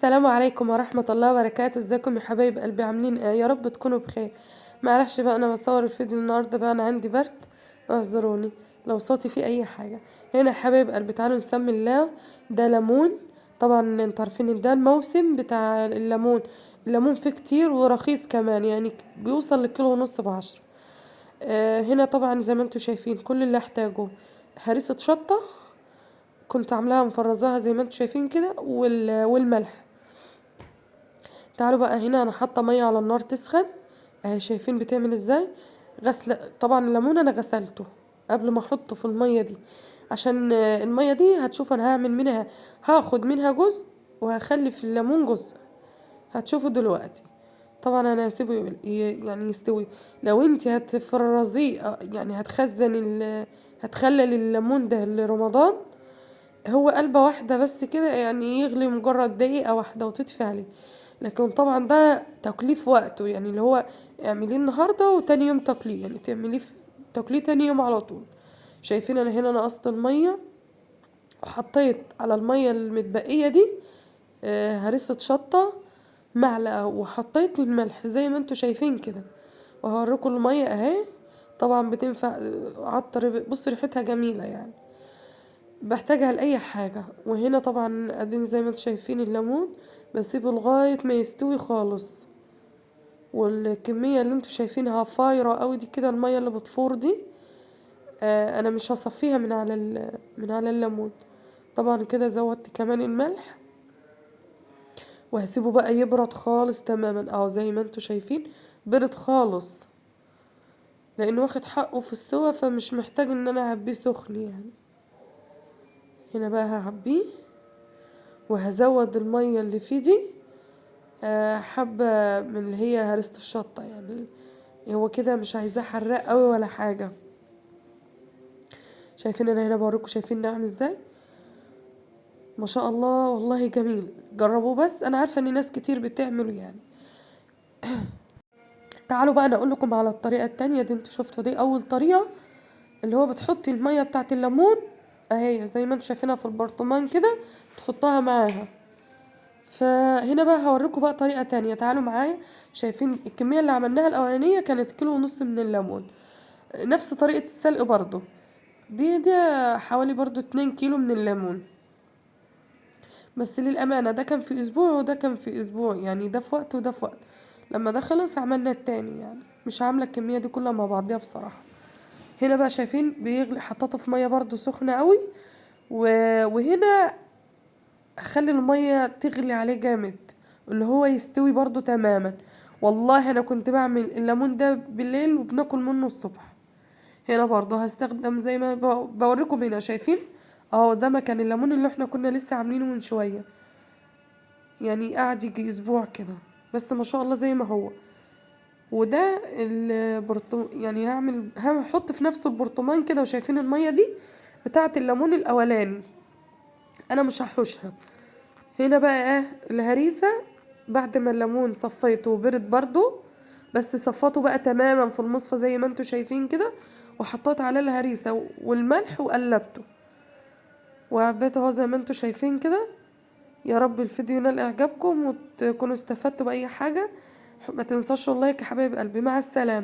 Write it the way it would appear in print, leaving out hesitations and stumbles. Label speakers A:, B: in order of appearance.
A: السلام عليكم ورحمة الله وبركاته. ازيكم يا حبايب قلبي؟ عاملين ايه؟ يا رب تكونوا بخير. معلش بقى انا بصور الفيديو النهارده، بقى انا عندي برد، اعذروني لو صوتي فيه اي حاجة. هنا يا حبايب قلبي تعالوا نسمي الله. ده ليمون، طبعا انتوا عارفين ان ده الموسم بتاع الليمون. الليمون فيه كتير ورخيص كمان، يعني بيوصل لكيلو ونص ب10. هنا طبعا زي ما انتوا شايفين كل اللي احتاجه هريسة شطة، كنت عاملاها مفرزاها زي ما انتوا شايفين كده، والملح. تعالوا بقى، هنا انا حاطه ميه على النار تسخن اهي، شايفين بتعمل ازاي؟ غسل طبعا الليمون انا غسلته قبل ما احطه في الميه دي، عشان الميه دي هتشوف انا هعمل منها، هاخد منها جزء وهخلي في الليمون جزء، هتشوفوا دلوقتي. طبعا انا هسيبه يعني يستوي. لو انت هتفرزيه يعني هتخزن هتخلي الليمون ده لرمضان، هو قلبة واحدة بس كده، يعني يغلي مجرد دقيقة واحدة وتطفي عليه. لكن طبعا ده تكليف وقته، يعني اللي هو اعمليه النهاردة وتاني يوم تاكليه، يعني تعمليه تاكليه تاني يوم على طول. شايفين انا هنا نقصت المية وحطيت على المية المتبقية دي هرسة شطة معلقة، وحطيت الملح زي ما انتوا شايفين كده. وهوريكم المية اهي، طبعا بتنفع عطر، بص ريحتها جميلة يعني، بحتاجها لأي حاجة. وهنا طبعا اديني زي ما انتوا شايفين الليمون بسيبه لغاية ما يستوي خالص. والكمية اللي انتوا شايفينها فايرة قوي دي كده، المية اللي بتفور دي انا مش هصفيها من على الليمون. طبعا كده زودت كمان الملح، وهسيبه بقى يبرد خالص تماما اهو زي ما انتوا شايفين، برد خالص لانه واخد حقه في السوا، فمش محتاج ان انا اعبيه سخن يعني. هنا بقى هعبيه وهزود المية اللي فيه دي حبة من اللي هي هرسة الشطة، يعني هو كده مش عايزاه حراق قوي ولا حاجة. شايفين انا هنا بوريكم، شايفين ناعم ازاي؟ ما شاء الله والله جميل، جربوه. بس انا عارفة ان ناس كتير بتعمله يعني. تعالوا بقى انا اقول لكم على الطريقة التانية دي. انتوا شفتوا دي اول طريقة، اللي هو بتحطي المية بتاعة الليمون اهي زي ما انتوا شايفينها في البرطمان كده، تحطها معاها. فهنا بقى هوريكم بقى طريقة تانية، تعالوا معايا. شايفين الكمية اللي عملناها الاولانية كانت كيلو ونص من الليمون، نفس طريقة السلق برضو. دي حوالي برضو 2 كيلو من الليمون. بس للأمانة ده كان في أسبوع وده كان في أسبوع، يعني ده في وقت وده في وقت. لما ده خلص عملنا التاني، يعني مش عاملة الكمية دي كلها مع بعضيها بصراحة. هنا بقى شايفين بيغلي، حطيته في مية برضو سخنة قوي وهنا اخلي المية تغلي عليه جامد، اللي هو يستوي برضو تماما. والله انا كنت بعمل الليمون ده بالليل وبناكل منه الصبح. هنا برضو هستخدم زي ما بوريكم هنا، شايفين اهو ده مكان الليمون اللي احنا كنا لسه عاملينه من شوية، يعني قعد يجي اسبوع كده بس ما شاء الله زي ما هو. وده يعني هحط في نفس البرطمان كده، وشايفين المية دي بتاعة الليمون الاولاني انا مش هحوشها. هنا بقى الهريسة، بعد ما الليمون صفيته وبرد برضو، بس صفاته بقى تماما في المصفى زي ما انتوا شايفين كده، وحطيت عليه الهريسة والملح وقلبته وعبيته اهو زي ما انتوا شايفين كده. يا رب الفيديو ينال اعجابكم وتكونوا استفدتوا بأي حاجة. ما تنساش اللايك يا حبايب قلبي، مع السلامة.